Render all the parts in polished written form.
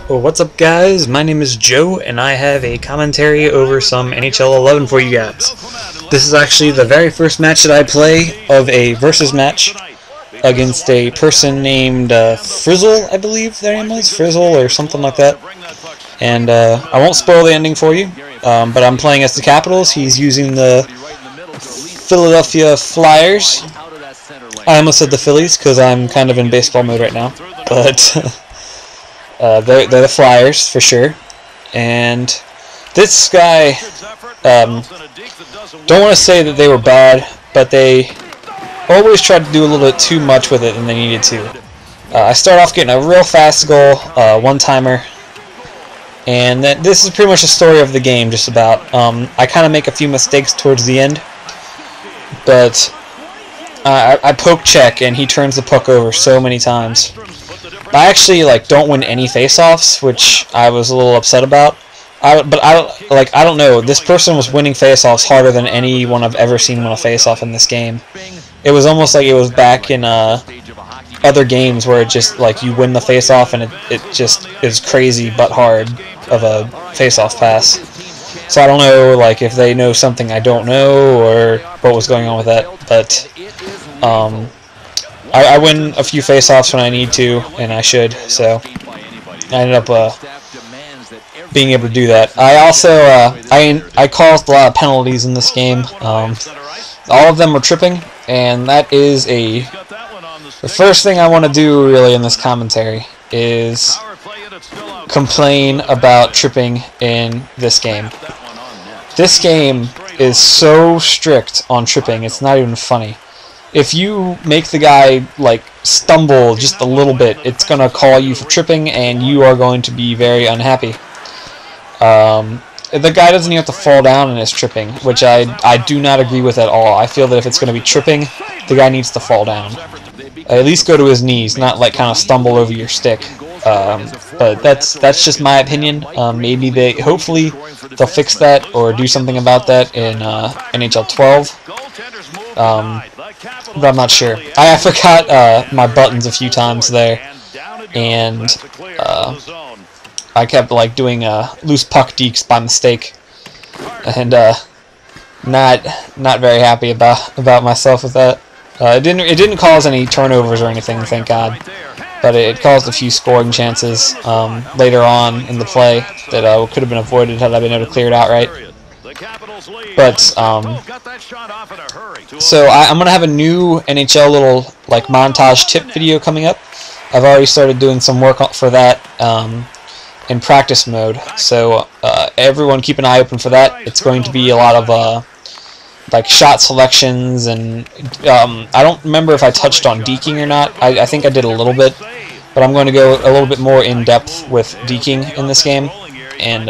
Well, what's up, guys? My name is Joe, and I have a commentary over some NHL 11 for you guys. This is actually the very first match that I play of a versus match against a person named Frizzle, I believe their name was, Frizzle or something like that. And I won't spoil the ending for you, but I'm playing as the Capitals. He's using the Philadelphia Flyers. I almost said the Phillies because I'm kind of in baseball mode right now, but they're the Flyers for sure. And this guy, don't want to say that they were bad, but they always tried to do a little bit too much with it than they needed to. I start off getting a real fast goal, one-timer, and this is pretty much the story of the game, just about. I kind of make a few mistakes towards the end, but I poke check and he turns the puck over so many times. I actually don't win any face-offs, which I was a little upset about. I don't know. This person was winning face-offs harder than anyone I've ever seen win a face-off in this game. It was almost like it was back in other games where it just you win the face-off and it just is crazy but hard of a face-off pass. So I don't know if they know something I don't know or what was going on with that, but I win a few face-offs when I need to, and I should, so I ended up being able to do that. I also I caused a lot of penalties in this game. All of them were tripping, and that is the first thing I want to do really in this commentary is complain about tripping in this game. This game is so strict on tripping, it's not even funny. If you make the guy stumble just a little bit, it's gonna call you for tripping, and you are going to be very unhappy. The guy doesn't even have to fall down in his tripping, which I do not agree with at all. I feel that if it's going to be tripping, the guy needs to fall down. At least go to his knees, not kind of stumble over your stick. But that's just my opinion. Maybe hopefully they'll fix that or do something about that in NHL 12. But I'm not sure. I forgot my buttons a few times there, and I kept doing loose puck dekes by mistake, and not very happy about myself with that. It didn't cause any turnovers or anything, thank God, but it caused a few scoring chances later on in the play that could have been avoided had I been able to clear it out right. But so I'm gonna have a new NHL little montage tip video coming up. I've already started doing some work for that in practice mode, so everyone keep an eye open for that. It's going to be a lot of shot selections, and I don't remember if I touched on deking or not. I think I did a little bit, but I'm going to go a little bit more in depth with deking in this game, and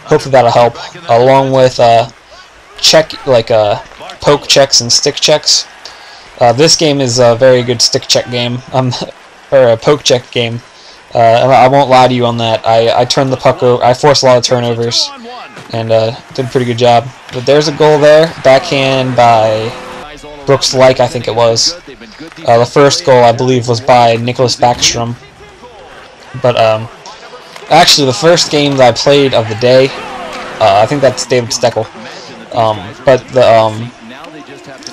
hopefully that'll help, along with poke checks and stick checks. This game is a very good stick check game, or a poke check game. I won't lie to you on that. I turned the puck over. I forced a lot of turnovers, and did a pretty good job. But there's a goal there, backhand by Brooks Like, I think it was. The first goal, I believe, was by Nicholas Backstrom. But actually, the first game that I played of the day, I think that's David Steckel. But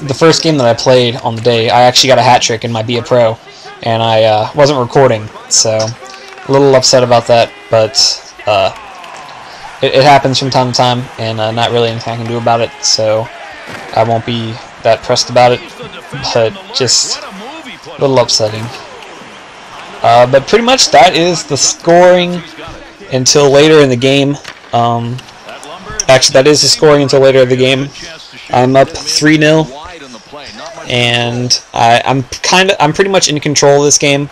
the first game that I played on the day, I actually got a hat trick in my Be a Pro, and I wasn't recording, so a little upset about that, but it happens from time to time, and not really anything I can do about it, so I won't be that pressed about it, but just a little upsetting. But pretty much that is the scoring until later in the game. Actually, that is the scoring until later in the game. I'm up 3-0, and I'm pretty much in control of this game.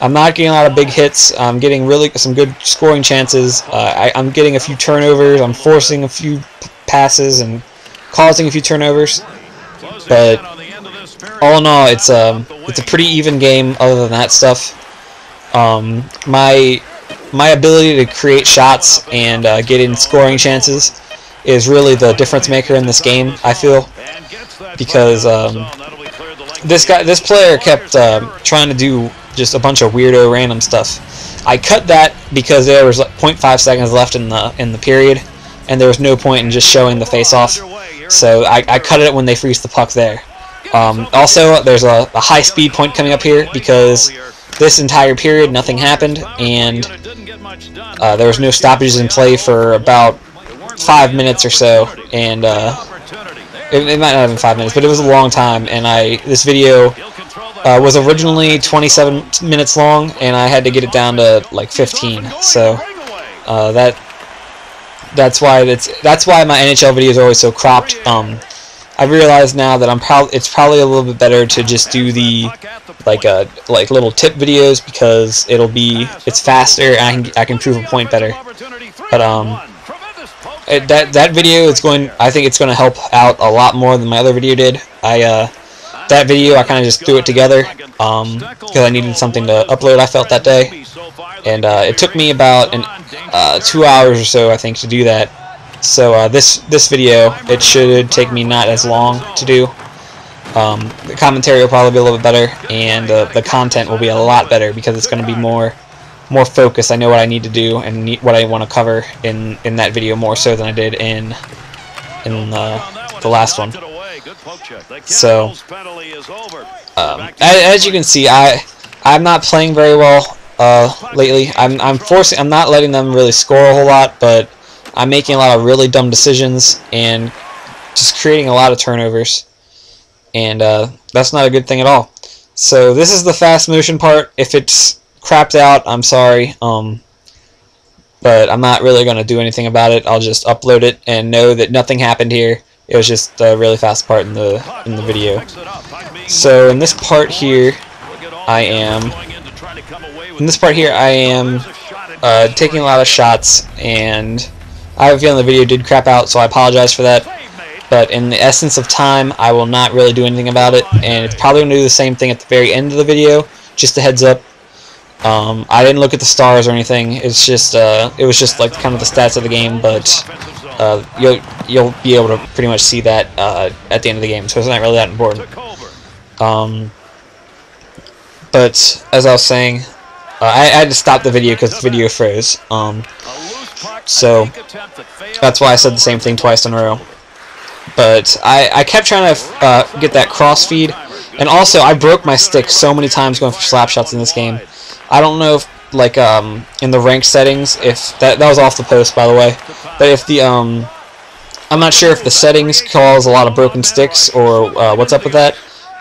I'm not getting a lot of big hits. I'm getting some good scoring chances. I'm getting a few turnovers. I'm forcing a few passes and causing a few turnovers. But all in all, it's a pretty even game. Other than that stuff, my ability to create shots and get in scoring chances is really the difference maker in this game, I feel, because this player kept trying to do just a bunch of weirdo random stuff. I cut that because there was like 0.5 seconds left in the period, and there was no point in just showing the face-off. So I cut it when they freeze the puck there. Also, there's a high-speed point coming up here because this entire period nothing happened, and there was no stoppages in play for about 5 minutes or so, and it might not have been 5 minutes, but it was a long time. And this video was originally 27 minutes long, and I had to get it down to like 15. So that's why my NHL videos are always so cropped. I realize now that it's probably a little bit better to just do the like little tip videos, because it's faster and I can prove a point better. But that video I think it's going to help out a lot more than my other video did. That video I kind of just threw it together because I needed something to upload, I felt, that day, and it took me about 2 hours or so, I think, to do that. So this video, it should take me not as long to do. The commentary will probably be a little bit better, and the content will be a lot better because it's going to be more focused. I know what I need to do and what I want to cover in that video more so than I did in the last one. So as you can see, I'm not playing very well lately. I'm not letting them really score a whole lot, but I'm making a lot of really dumb decisions and just creating a lot of turnovers, and that's not a good thing at all. So this is the fast motion part. If it's crapped out, I'm sorry, but I'm not really going to do anything about it. I'll just upload it and know that nothing happened here. It was just a really fast part in the video. So in this part here, I am taking a lot of shots, and I have a feeling the video did crap out, so I apologize for that. But in the essence of time, I will not really do anything about it, and it's probably going to do the same thing at the very end of the video. Just a heads up. I didn't look at the stars or anything. It's just it was just like kind of the stats of the game, but you'll be able to pretty much see that at the end of the game, so it's not really that important. But as I was saying, I had to stop the video because the video froze. So that's why I said the same thing twice in a row. But I kept trying to get that cross feed, and also I broke my stick so many times going for slap shots in this game. I don't know if, like, in the rank settings, if that was off the post, by the way, but if the I'm not sure if the settings cause a lot of broken sticks or what's up with that,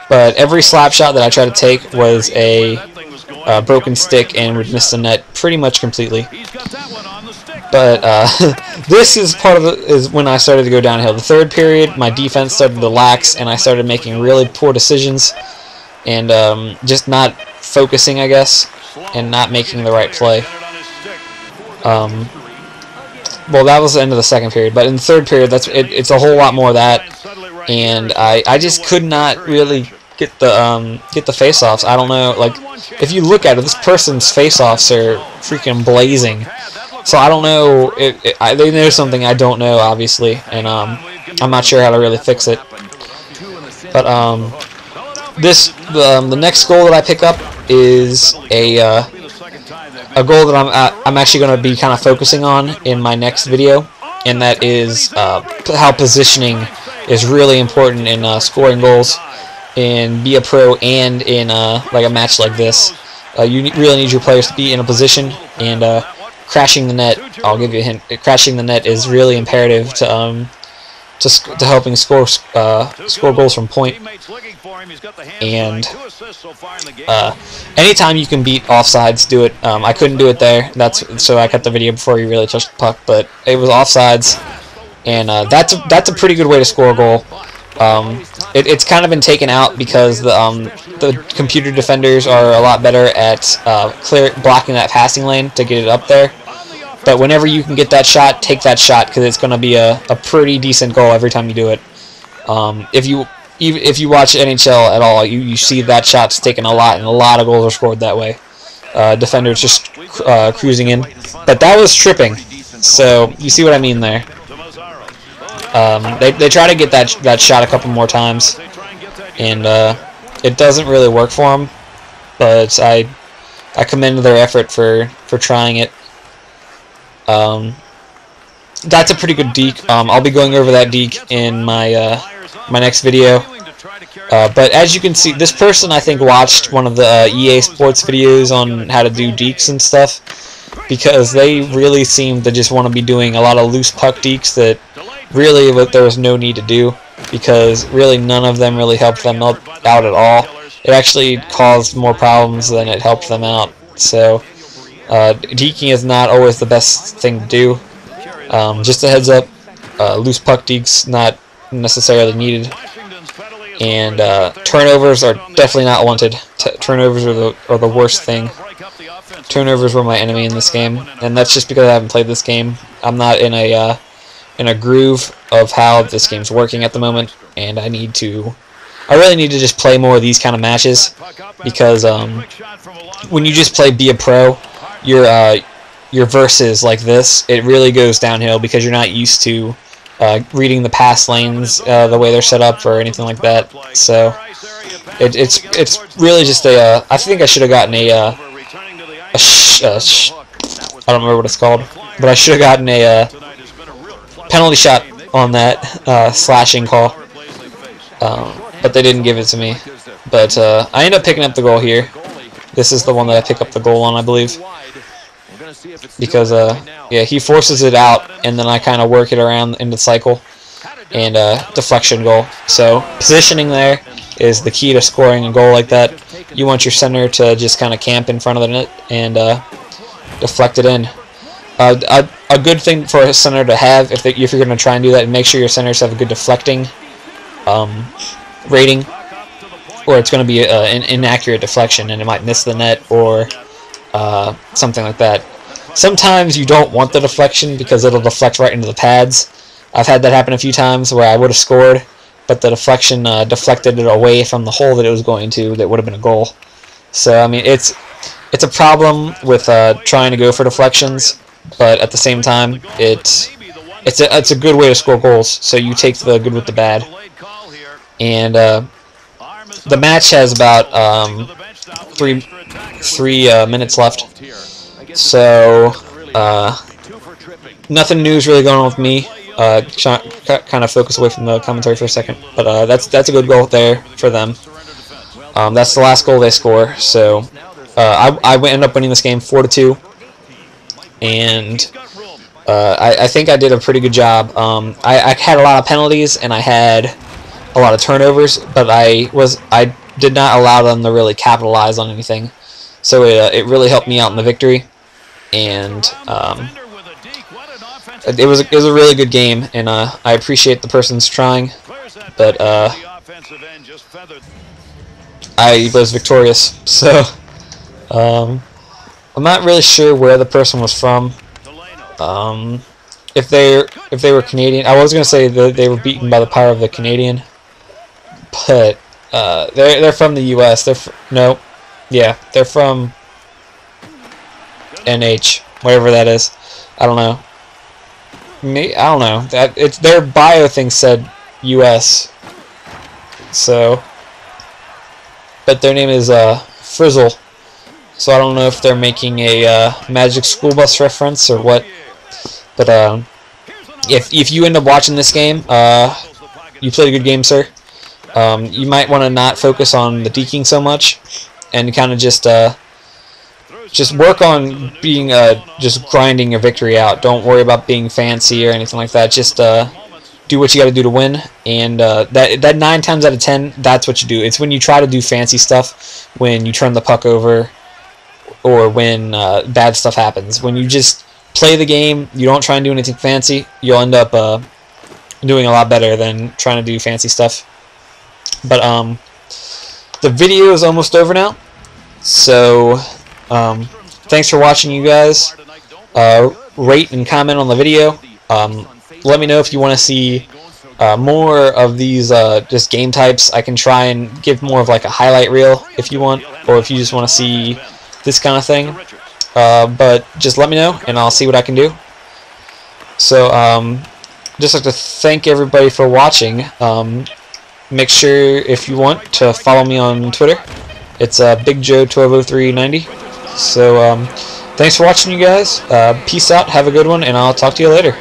but every slap shot that I tried to take was a broken stick and would miss the net pretty much completely. But this is is when I started to go downhill. The third period, my defense started to lax, and I started making really poor decisions, and just not focusing, I guess, and not making the right play. Well, that was the end of the second period, but in the third period, it's a whole lot more of that, and I just could not really get the face-offs. I don't know, like, if you look at it, this person's face-offs are freaking blazing. So I don't know, they know something I don't know, obviously, and I'm not sure how to really fix it. But the next goal that I pick up is a goal that I'm actually going to be kind of focusing on in my next video, and that is how positioning is really important in scoring goals in Be a Pro and in like a match like this. You really need your players to be in a position, and crashing the net, I'll give you a hint, crashing the net is really imperative to helping score goals from point. And anytime you can beat offsides, do it. I couldn't do it there, so I cut the video before he really touched the puck, but it was offsides, and that's a pretty good way to score a goal. It's kind of been taken out because the computer defenders are a lot better at blocking that passing lane to get it up there. But whenever you can get that shot, take that shot, because it's going to be a pretty decent goal every time you do it. If you watch NHL at all, you see that shot's taken a lot, and a lot of goals are scored that way. Defenders just cruising in, but that was tripping. So you see what I mean there. They try to get that shot a couple more times, and it doesn't really work for them. But I commend their effort for trying it. That's a pretty good deke. I'll be going over that deke in my my next video. But as you can see, this person I think watched one of the EA Sports videos on how to do dekes and stuff, because they really seem to just want to be doing a lot of loose puck dekes that really there was no need to do, because really none of them really helped them out at all. It actually caused more problems than it helped them out. So deking is not always the best thing to do. Just a heads up, loose puck dekes not necessarily needed. And turnovers are definitely not wanted. Turnovers are the worst thing. Turnovers were my enemy in this game, and that's just because I haven't played this game. I'm not in a groove of how this game's working at the moment, and I really need to just play more of these kind of matches, because when you just play Be a Pro, your versus like this, it really goes downhill because you're not used to reading the pass lanes the way they're set up or anything like that. So it's really just a I think I should have gotten I don't remember what it's called, but I should have gotten a penalty shot on that slashing call, but they didn't give it to me. But I ended up picking up the goal here. This is the one that I pick up the goal on, I believe, because yeah, he forces it out, and then I kind of work it around in the cycle, and deflection goal. So positioning there is the key to scoring a goal like that. You want your center to just kind of camp in front of the net and deflect it in. A good thing for a center to have, if you're going to try and do that, and make sure your centers have a good deflecting rating, or it's going to be an inaccurate deflection and it might miss the net or something like that. Sometimes you don't want the deflection because it'll deflect right into the pads. I've had that happen a few times where I would have scored, but the deflection deflected it away from the hole that it was going to. That would have been a goal. So I mean, it's a problem with trying to go for deflections, but at the same time, it's a good way to score goals. So you take the good with the bad, and the match has about three minutes left. So nothing new is really going on with me. Kind of focus away from the commentary for a second, but that's a good goal there for them. That's the last goal they score. So I end up winning this game 4-2, and I think I did a pretty good job. I had a lot of penalties and I had a lot of turnovers, but I did not allow them to really capitalize on anything. So it really helped me out in the victory, and it was a really good game, and I appreciate the person's trying, but I was victorious. So I'm not really sure where the person was from. If they were Canadian, I was gonna say that they were beaten by the power of the Canadian, but they're from the U.S. They're from NH, whatever that is. I don't know. I don't know. It's their bio thing said U.S. So, but their name is Frizzle. So I don't know if they're making a Magic School Bus reference or what. But if you end up watching this game, you played a good game, sir. You might want to not focus on the deking so much, and kind of just work on being just grinding your victory out. Don't worry about being fancy or anything like that. Just do what you got to do to win, and that 9 times out of 10, that's what you do. It's when you try to do fancy stuff, when you turn the puck over, or when bad stuff happens. When you just play the game, you don't try and do anything fancy, you'll end up doing a lot better than trying to do fancy stuff. But the video is almost over now, so thanks for watching, you guys. Rate and comment on the video. Let me know if you want to see more of these just game types. I can try and give more of like a highlight reel if you want, or if you just want to see this kind of thing. But just let me know, and I'll see what I can do. So, just like to thank everybody for watching. Make sure, if you want, to follow me on Twitter. It's BigJoe120390. So thanks for watching, you guys. Peace out, have a good one, and I'll talk to you later.